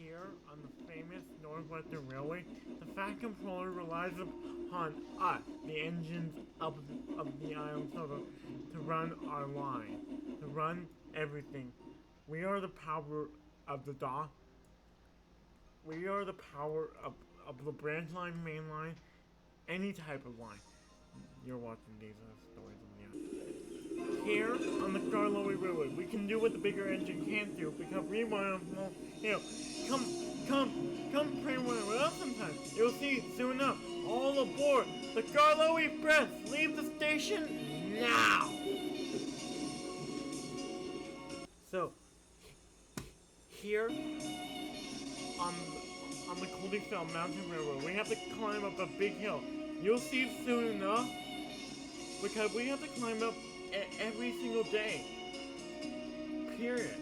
Here on the famous Northwestern Railway, the Fat Controller relies upon us, the engines of the island, to run our line, to run everything. We are the power of the dock. We are the power of the branch line, main line, any type of line. You're watching these stories on the island. Here on the Karlowy Railway, we can do what the bigger engine can't do because we want to, come train with us sometime. You'll see soon enough. All aboard the Karlowy Express. Leave the station now. So here on the Coldingfell Mountain Railroad, we have to climb up a big hill. You'll see soon enough because we have to climb up every single day. Period.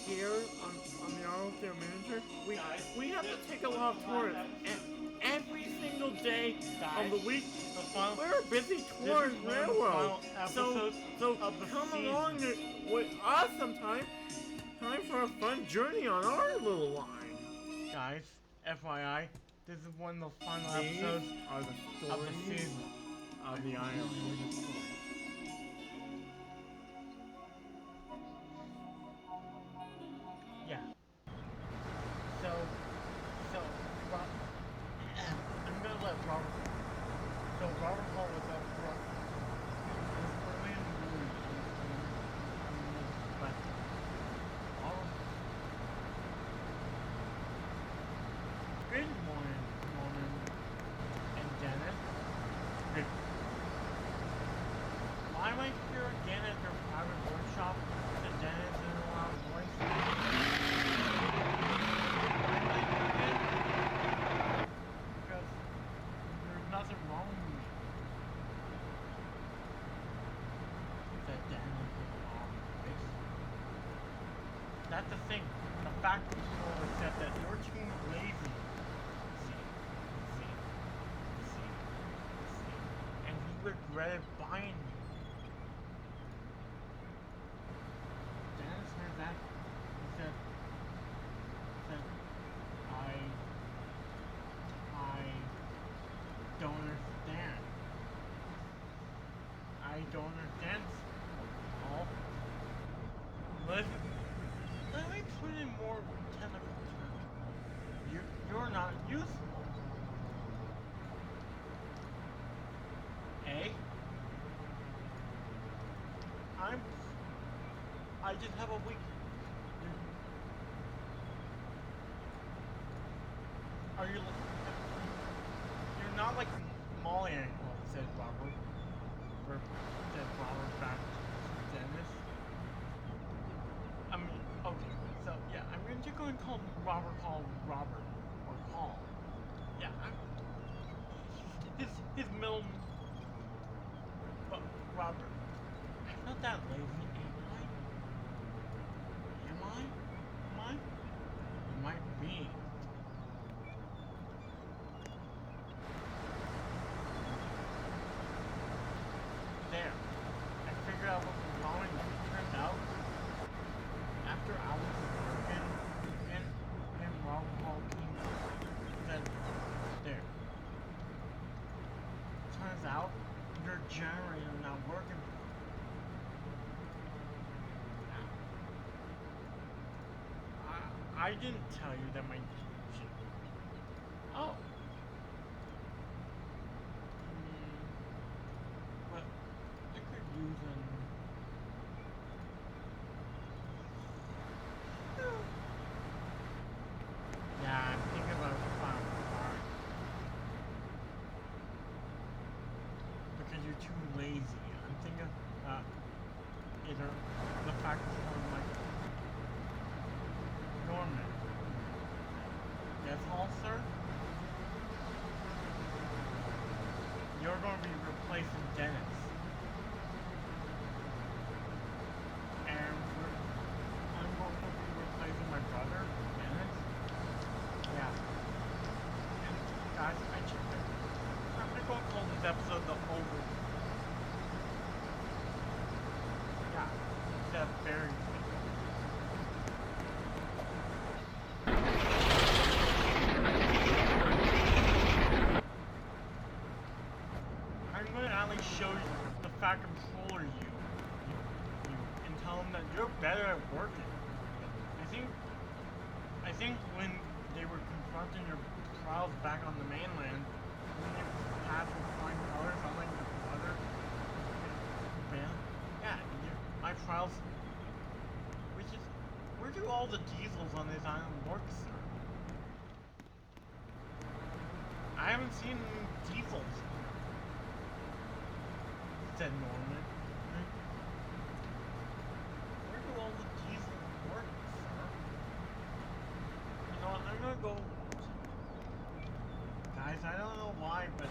Here on the Arlington Manager, we have to take a lot of tourists every single day of the week. We're a busy tourist railroad, so come along with us sometime. Time for a fun journey on our little line. Guys, FYI, this is one of the final episodes of the season of the island. Yeah. So, I'm gonna let Robert. So Robert Hall was up front. It was early in the morning. But good morning, Norman and Dennis. Good. Why am I here again at their private workshop? The Dennis in a loud voice. Because there's nothing wrong with me. Said Dennis in a loud voice. That's the thing. The fact controller said that you're too lazy. See. And he regretted buying me. Dennis heard that. He said, I don't understand. I don't understand. Let me put in more technical terms. You're not useful. I just have a weak. You're not like Molly anymore, said Robert. Said Robert back to Dennis. Okay, so yeah, I'm going to go and call Robert or Paul. Yeah, his middle. But Robert, I'm not that lazy, am I? You might be. There. I figured out what was wrong with it. Turns out, after hours of working, and Robert Hall came said, there. Turns out, your generator not working. I didn't tell you that my... Oh. But I could use an... Yeah, I'm thinking about finding a car. Because you're too lazy. I'm thinking either the fact that someone like Norman. Yes, Hall, sir? You're going to be replacing Dennis. And I'm going to be replacing my brother, Dennis. Yeah. And guys, I'm going to call this episode the fat controller you and tell them that you're better at working. I think when they were confronting your trials back on the mainland, when you passed with flying colors, unlike your brother, yeah, my trials, where do all the diesels on this island work, sir? I haven't seen any diesels, said Norman. Where do all the diesels work, sir? You know what, I'm gonna go... Guys, I don't know why, but...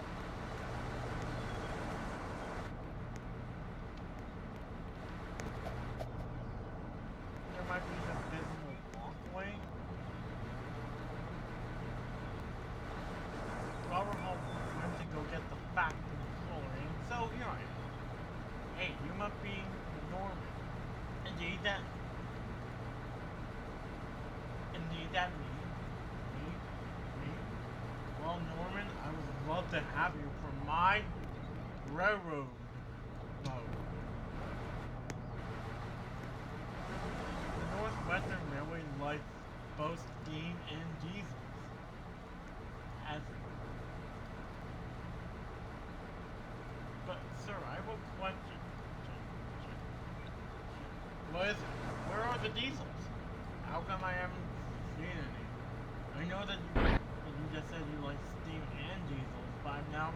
there might be an invisible walkway. Overhaul went to go get the fat controller, and so here I am. Hey, you must be Norman. Indeed that me. Well, Norman, I would love to have you for my railroad boat. The Northwestern Railway likes both steam and diesels. But, sir, I have a question. What is it? Where are the diesels? How come I haven't seen any? I know that you just said you like steam and diesels, but I've now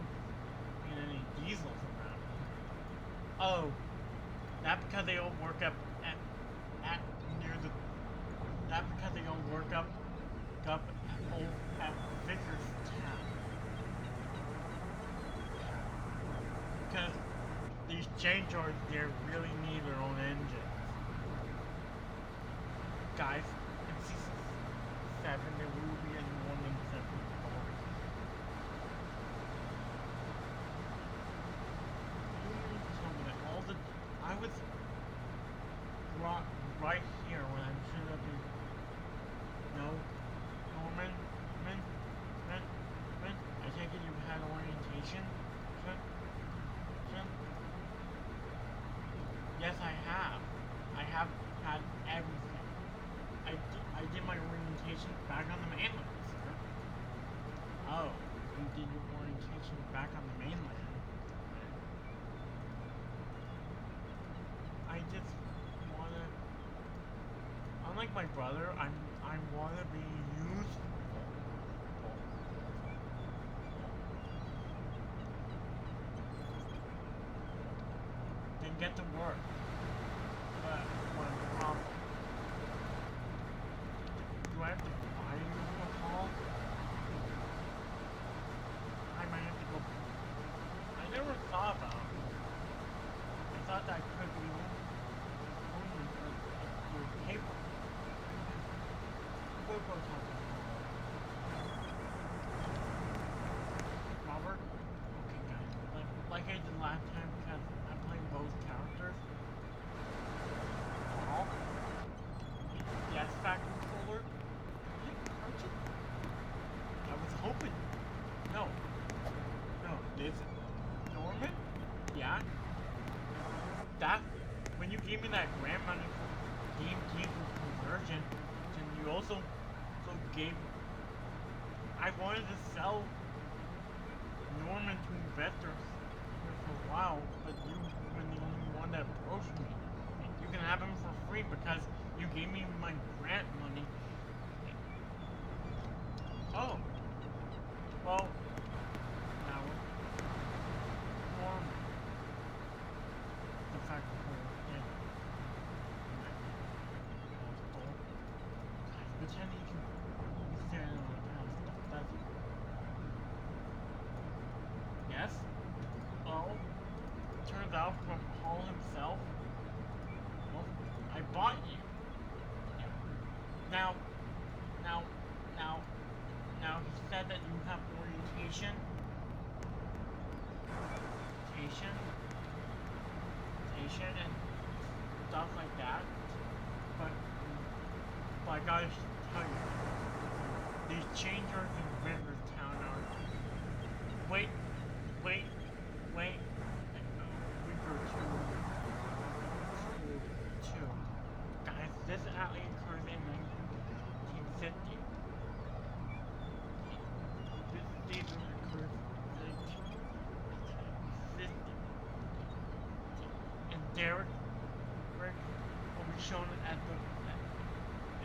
seen any diesels around. Oh, that's because they all work up at near the. That's because they all work up at Vickerstown. Because these changeover's there really need their own engines. Guys, in season 7 there will be a Norman 7 story. You told me that I was right here when I should have been. No, Norman, I take it you had orientation? Yes, I have. I have had everything. I did my orientation back on the mainland, sir. Oh, you did your orientation back on the mainland. I just wanna, unlike my brother, I wanna be useful. Then get to work. But one problem. Do I have to buy you a call? I might have to go. I never thought about it. I thought that could be only your paper. We'll go talk to Robert. Okay, guys. Like I did last time, because I'm playing both characters. Paul. Yes, fat controller. Aren't you? I was hoping. No. This Norman? Yeah. That when you gave me that grant money for game diesel conversion, and you also gave. I wanted to sell Norman to investors for a while, but you were the only one that approached me. You can have him for free because you gave me my grant money. Oh. Well, now Norman. The fact that we're in pretend he can be staring on the kind of stuff, does he? Yes? Oh? Turns out from Paul himself? Well, I bought you. Now, he said that you have orientation. And stuff like that. But I gotta tell you, these changers in Rivertown are... Wait. Rivertown. Derek Rick will be shown at the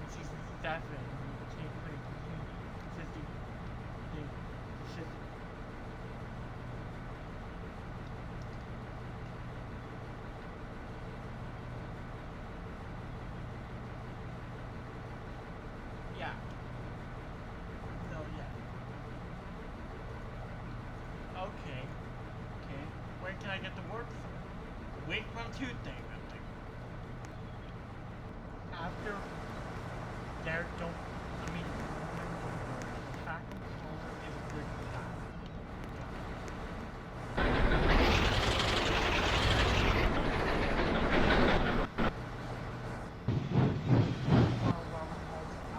in season 7 will take place between 50 the 50. Yeah. So yeah. Okay. Okay. When can I get to work? A week from Tuesday, I think. After Derek don't I mean the fact controller is a good guy.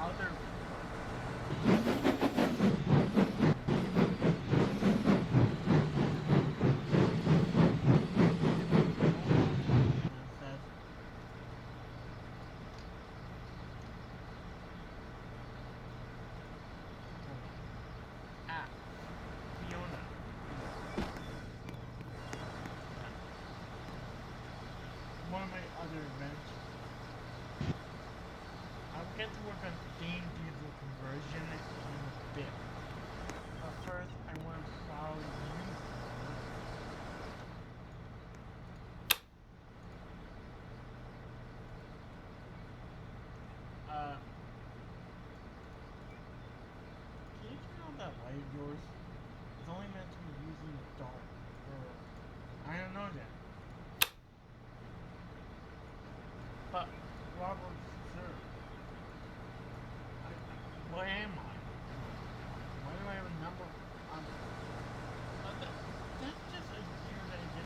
Other Fiona. One of my other events. I will get to work on game diesel conversion in a bit. But first, I want to follow you. Can you turn on that light of yours? It's only meant to be used in the dark. Or I don't know that. But Robert, sir, what am I? Why do I have a number on? That's just a year that I get.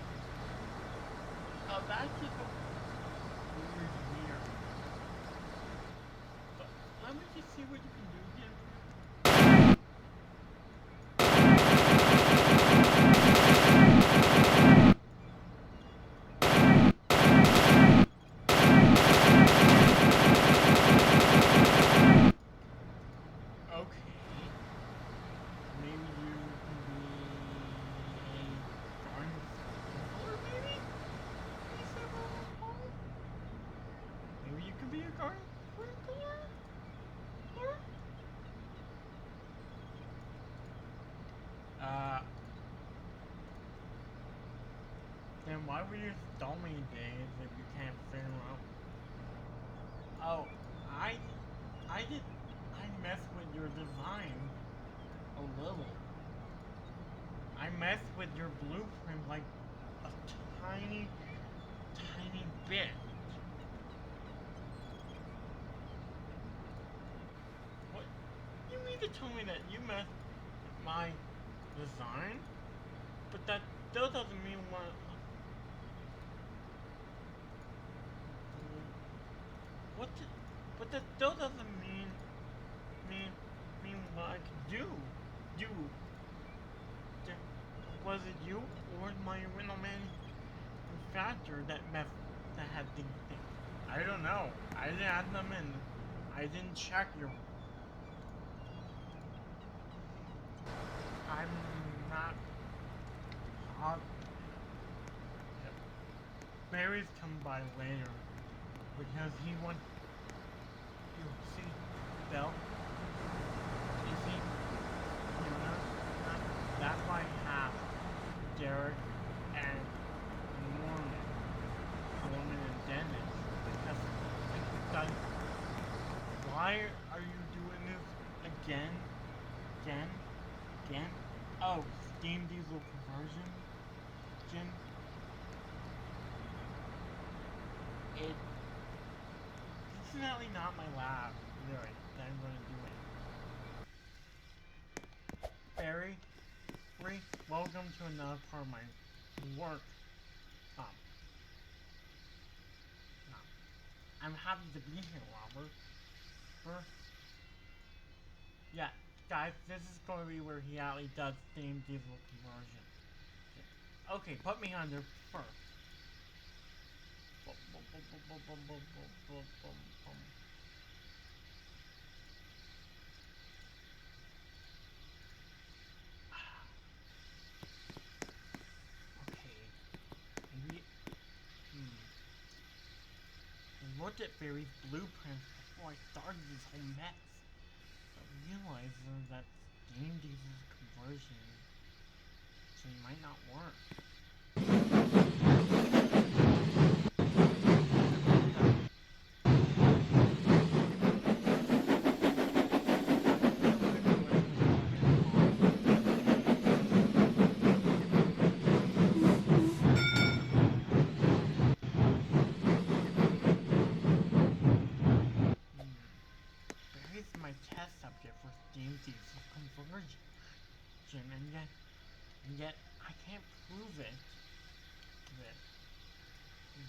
That's just a weird year. But let me just see what you can do again. Then why would you stall me days if you can't figure out? Oh, I messed with your design a little. I messed with your blueprint like a tiny bit. What? You mean to tell me that you messed with my design? But that still doesn't mean what. But that still doesn't mean what I could do. You. Was it you or my original manufacturer that had the thing? I don't know. I didn't add them in. I didn't check your. I'm not. Barry's come by later because he wants. You see, Bell. You see, that's why half Derek and Norman and Dennis. Because why are you doing this again? Oh, steam diesel conversion, Jim. It's definitely not my lab, really, that I'm going to do it. Barry, welcome to another part of my work. I'm happy to be here, Robert. Yeah, guys, this is going to be where he actually does steam diesel conversion. Okay, put me on there first. Okay. Maybe. looked at Barry's blueprints before I started this whole mess. I realized that Steam Diesel's conversion might not work. Barry's my test subject for Steam Diesel's conversion, and yet I can't prove it.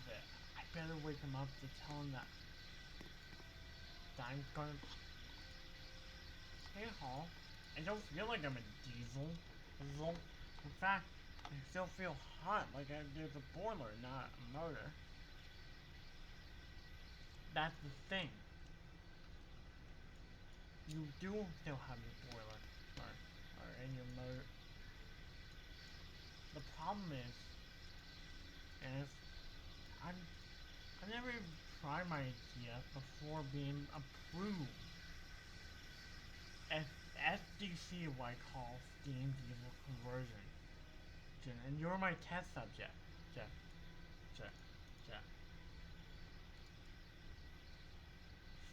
That I better wake him up to tell him that I'm gonna. Hey, Hall. I don't feel like I'm a diesel. In fact, I still feel hot, like there's a boiler, not a motor. That's the thing. You do still have your boiler, or in your motor. The problem is I never even tried my idea before being approved. SDC is what I call Steam Diesel conversion. And you're my test subject. Jeff.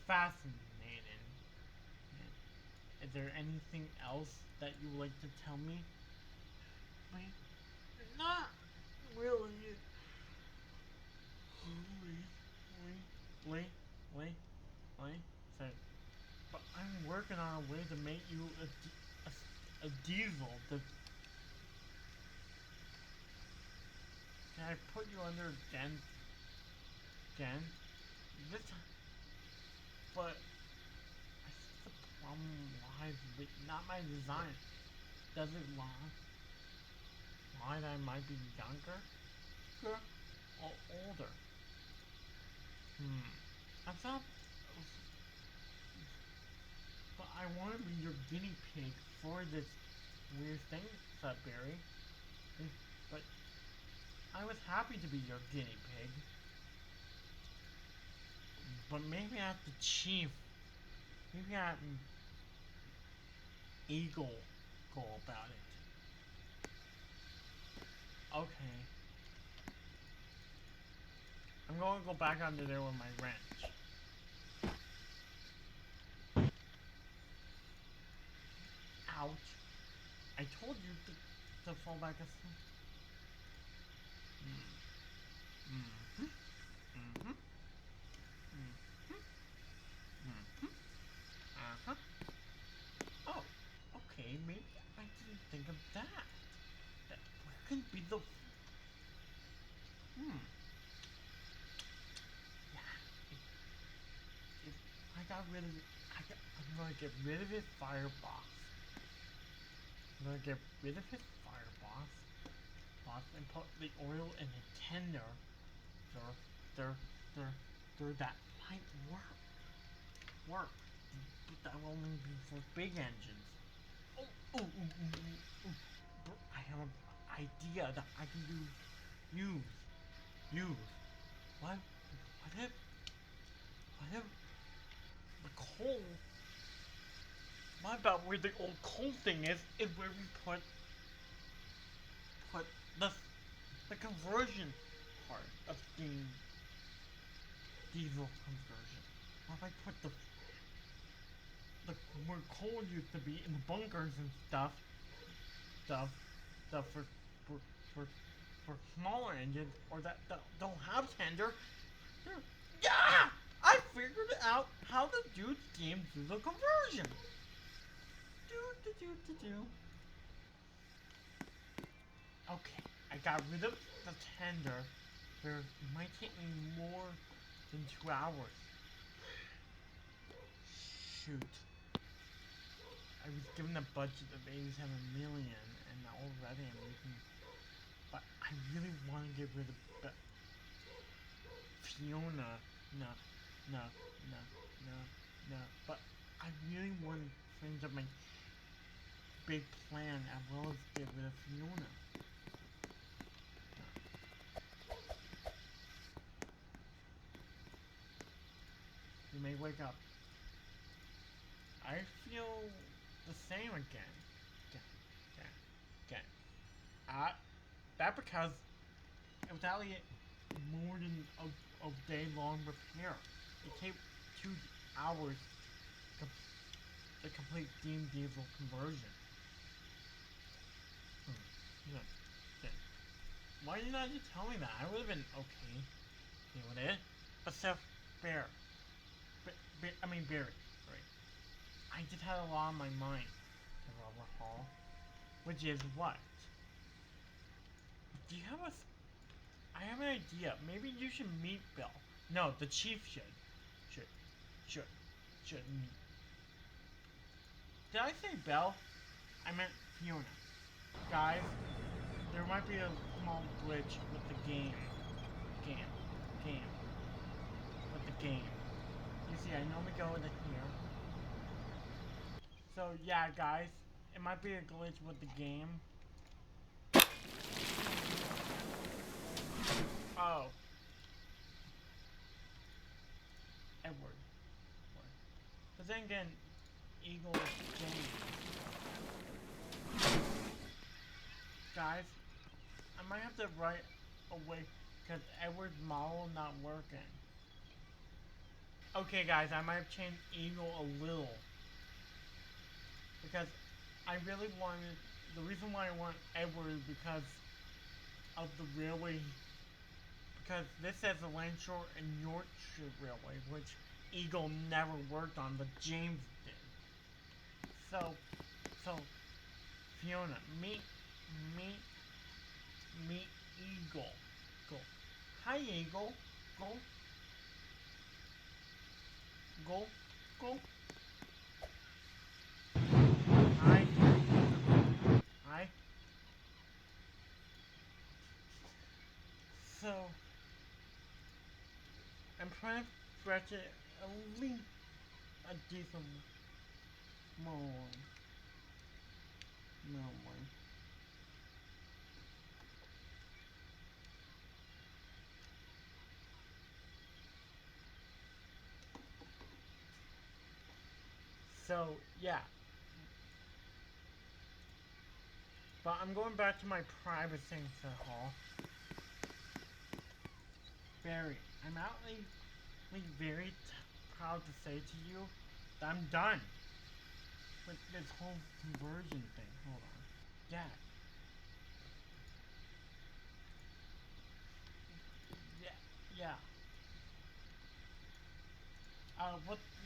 Fascinating. Is there anything else that you would like to tell me? Not really. Wait. So, but I'm working on a way to make you a diesel. Can I put you under Gen? This time, but I think the problem lies with not my design. Does it lie? Why that I might be younger? Or older? I thought, but I want to be your guinea pig for this weird thing, said Barry. But I was happy to be your guinea pig. But maybe I have to chief. Maybe I have to eagle go about it. Okay. I'm going to go back under there with my wrench. Ouch. I told you to fall back asleep. Oh, okay, maybe I didn't think of that. What could be the... Yeah. If I got rid of it, I'm gonna get rid of his firebox. And put the oil in a tender. That might work. But that will only be for big engines. I have an idea that I can use. What if the coal? What about where the old coal thing is where we put the conversion part of steam diesel conversion. What if I put the where coal used to be in the bunkers and stuff for smaller engines or that don't have tender. Yeah! I figured out how to do steam diesel conversion. Okay, I got rid of the tender. It might take me more than 2 hours. Shoot. I was given a budget of 87 million, and already I'm making... But I really want to get rid of Fiona. No. But I really want to finish up my big plan as well as get rid of Fiona. the same again. Again. That because it was only more than a day-long repair. It took 2 hours to complete Steam Diesel conversion. Yeah. Why did you not just tell me that? I would have been okay doing it. Except Barry. Barry. Right. I just had a lot on my mind to overhaul. Which is what? Do you have a... I have an idea. Maybe you should meet Bill. No, the chief should. Should meet. Did I say Bill? I meant Fiona. Guys, there might be a small glitch with the game. With the game. You see, I normally go into here. So yeah, guys, it might be a glitch with the game. Oh. Edward. But then again, Eagle James. Guys, I might have to write away because Edward's model not working. Okay guys, I might have changed Eagle a little. Because I really wanted, the reason why I want Edward is because of the railway, because this says the Lancashire and Yorkshire Railway, which Eagle never worked on, but James did. So Fiona, meet Eagle. Go. Hi Eagle. Go. Hi. So I'm trying to stretch it at least a decent more. So yeah. But I'm going back to my private things at hall. Barry, I'm outly very proud to say to you that I'm done with this whole conversion thing. Hold on. Yeah. Yeah.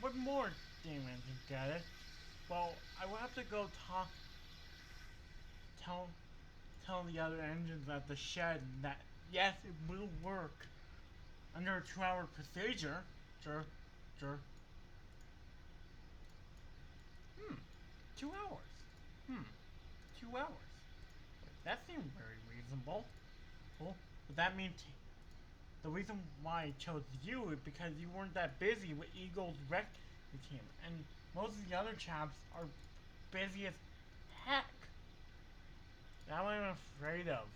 What more demons you get it? Well, I will have to go tell the other engines at the shed that yes, it will work under a 2-hour procedure. Sure. 2 hours. 2 hours. That seemed very reasonable. Well, but that means the reason why I chose you is because you weren't that busy with Eagle's rescue team, and most of the other chaps are busy as heck. That's what I'm afraid of.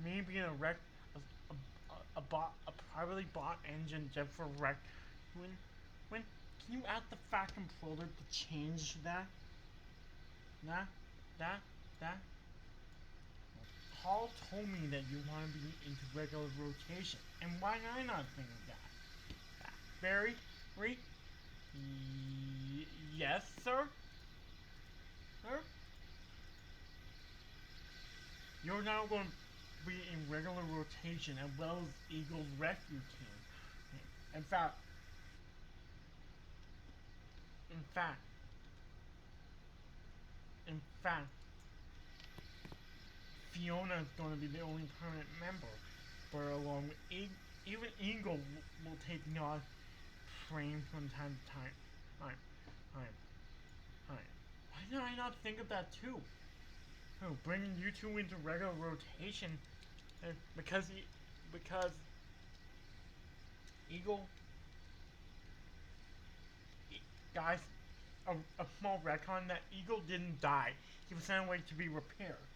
Me being a privately bought engine just for wreck. When can you add the fact controller to change that? That. Paul told me that you want to be into regular rotation, and why did I not think of that? Barry? Yes, sir? You're now going to be in regular rotation as well as Eagle's rescue team. In fact, Fiona is going to be the only permanent member, but along with even Eagle will take odd frames from time to time. Why did I not think of that too? Oh, bringing you two into regular rotation, because Eagle, guys, a small retcon that Eagle didn't die. He was sent away to be repaired.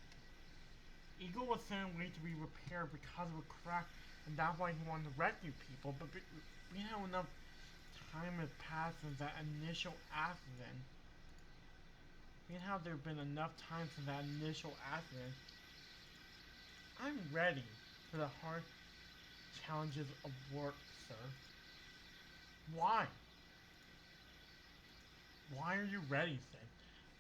Eagle was sent away to be repaired because of a crack, and that's why he wanted to rescue people, but we had enough time has passed since that initial accident. seeing how there have been enough time since that initial accident, I'm ready for the hard challenges of work, sir. Why? Why are you ready,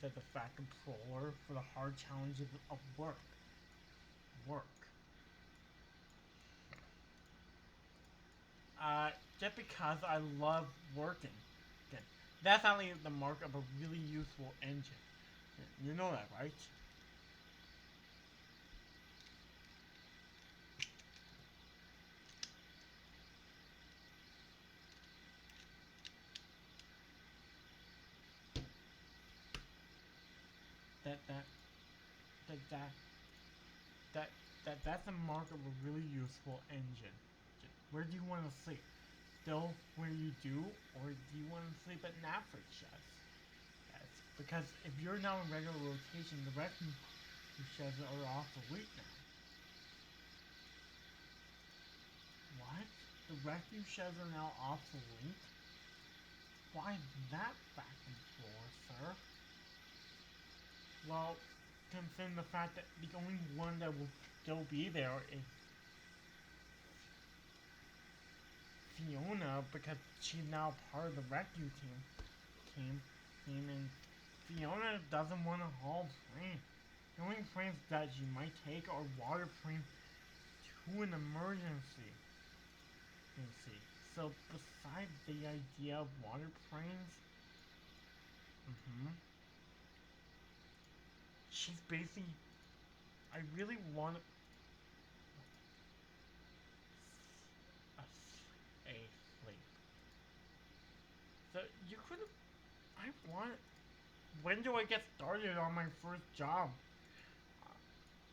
said the Fat Controller, for the hard challenges of work? Work. Just because I love working. Again, that's only the mark of a really useful engine. You know that, right? That that that that that that's a mark of a really useful engine. Where do you want to sleep? Still where you do, or do you want to sleep at Knapford sheds? Yes, because if you're now in regular rotation, the rescue sheds are obsolete now. What? The rescue sheds are now obsolete? Why that back and forth, sir? Well, considering the fact that the only one that will still be there is Fiona, because she's now part of the rescue team, and Fiona doesn't want to haul planes. The only planes that she might take are water planes to an emergency. You see. So besides the idea of water planes, she's basically, I really want a sleep. So you could have, I want, when do I get started on my first job?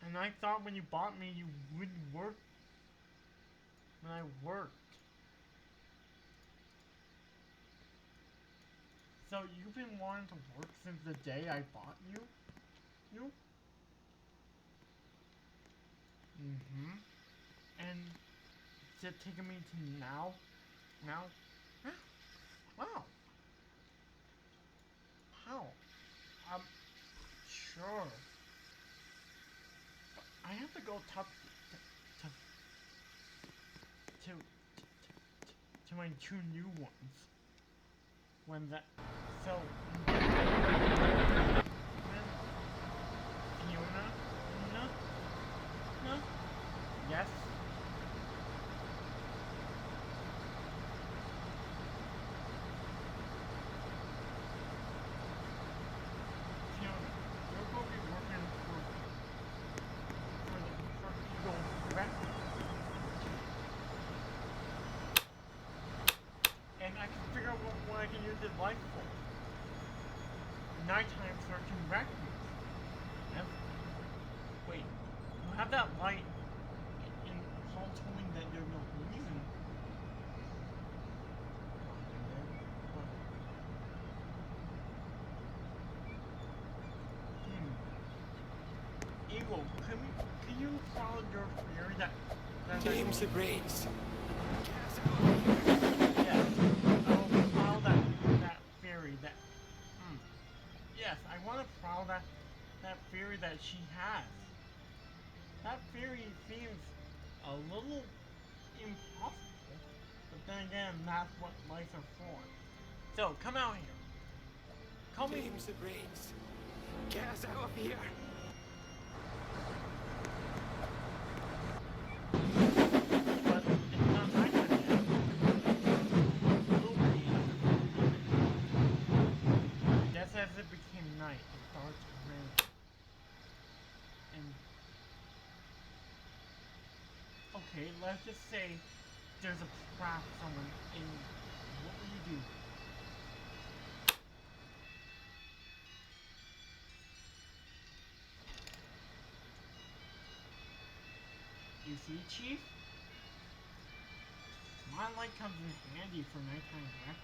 And I thought when you bought me, you would work when I worked. So you've been wanting to work since the day I bought you? You? And is it taking me to now? Now? Wow. How? Um, sure. But I have to go talk to, to my two new ones. When that, so, when Fiona, no, no, yes, Fiona, you're going to be working for Eagle Records. And I can figure out what I can use this light for. Nighttime searching records. And wait, you have that light in Paul told me that there's no reason. Eagle, can you follow your theory that James the Brains. Yes, I will follow that theory that yes, I want to follow that theory that she has. That theory seems a little impossible, but then again, that's what lights are for. So, come out here. Call me. James the Brains. Get us out of here. But it's not nighttime yet. It will be. Just as it became night, it started to rain. And okay, let's just say there's a trap somewhere in. What will you do? You see, Chief? My light comes in handy for nighttime rec.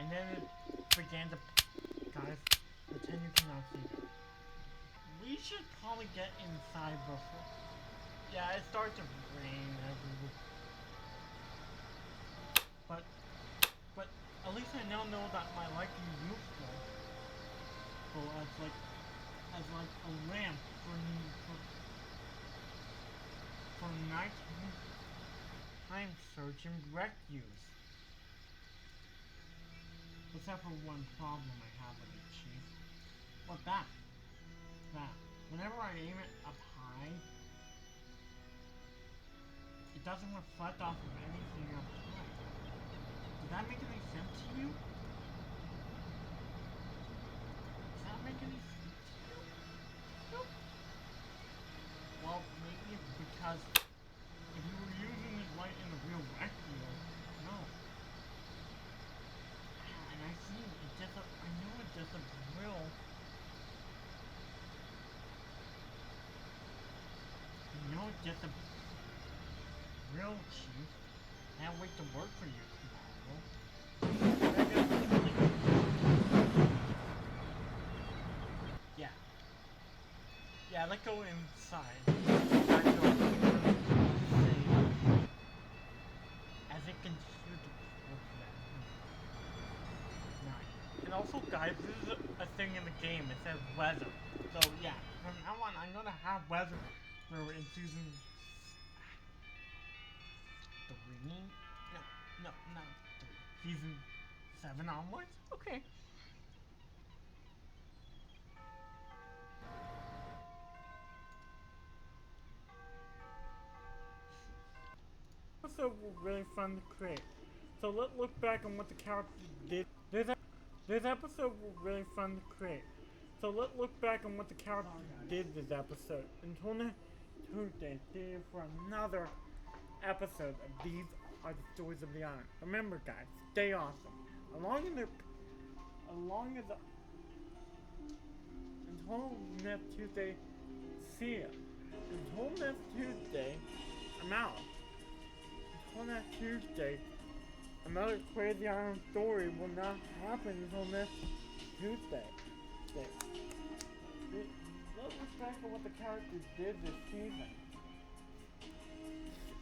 And then it began to... Guys, pretend you cannot see that. We should probably get inside before... Yeah, it starts to rain everywhere. But at least I now know that my light can be useful. So as like a lamp for night time search and wreck use. Except for one problem I have with it, Chief. What that? That. Whenever I aim it up high, it doesn't reflect off of anything up high. Does that make any sense to you? Does that make any sense to you? Nope. Well, maybe it's because if you were using this light in a real wreck field, no. And I see it just I know it's just a real. You know it's just a real, Chief. Can't wait to work for you tomorrow. Yeah. Yeah, let's go inside. As it continues to progress. Nice. And also, guys, this is a thing in the game. It says weather. So yeah, from now on, I'm gonna have weather in season 3. No, not 3. Season 7 onwards. Okay. Episode was really fun to create. So let's look back on what the characters did. This episode was really fun to create. So let's look back on what the characters did this episode. Until next Tuesday, stay here for another episode of These Are the Stories of the Island. Remember, guys, stay awesome. Until next Tuesday, see ya. Until next Tuesday, I'm out. Until next Tuesday, another Crazy Island story will not happen until next Tuesday. Let's look back at what the characters did this season.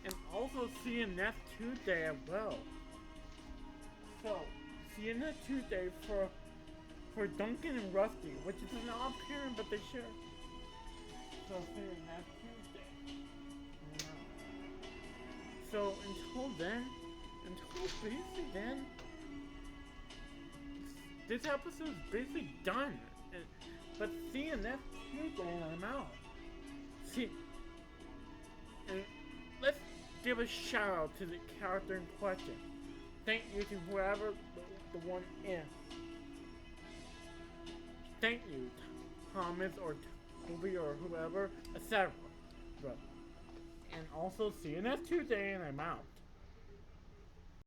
And also see you next Tuesday as well. So, see you next Tuesday for Duncan and Rusty, which is an odd pairing, but they should. So see you next Tuesday. So until basically then, this episode is basically done. But see you next Tuesday and I'm out. See, and let's give a shout out to the character in question. Thank you to whoever the one is. Thank you, Thomas or Toby or whoever, etc. And also see you next Tuesday and I'm out.